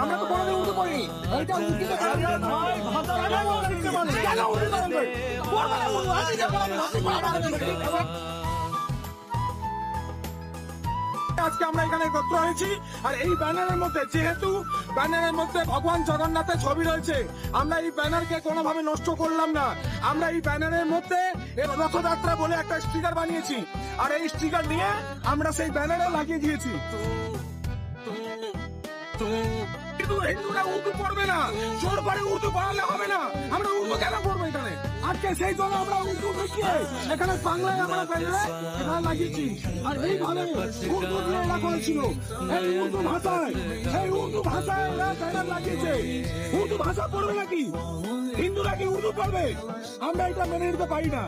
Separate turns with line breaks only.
আমরা তো কোনোদিন উর্দু পড়িনি। এইটা উর্দু তো কেন উর্দু করবে? আজকে আমরা এখানে একত্র হয়েছি, আর এই ব্যানারের মধ্যে, যেহেতু ব্যানারের মধ্যে ভগবান জগন্নাথের ছবি রয়েছে, আমরা এই ব্যানারকে কোনোভাবে নষ্ট করলাম না। আমরা এই ব্যানারের মধ্যে রথযাত্রা বলে একটা স্টিকার বানিয়েছি, আর এই স্টিকার নিয়ে আমরা সেই ব্যানারে লাগিয়ে দিয়েছি। কিন্তু হিন্দুরা উর্দু পড়বে না, জোর করে উর্দু পড়ালে হবে না। আমরা উর্দু কেন পড়বো এখানে? আজকে সেই জন্য আমরা উর্দু দেখিয়ে এখানে বাংলায় আমরা এখানে লাগিয়েছি। আর এইভাবে উর্দু দিয়ে এরা করেছিল, এই উর্দু ভাষায়, এই উর্দু ভাষায় এরা ব্যানার লাগিয়েছে। উর্দু ভাষা পড়বে নাকি? হিন্দুরা কি উর্দু পড়বে? আমরা এটা মেনে নিতে পারি না।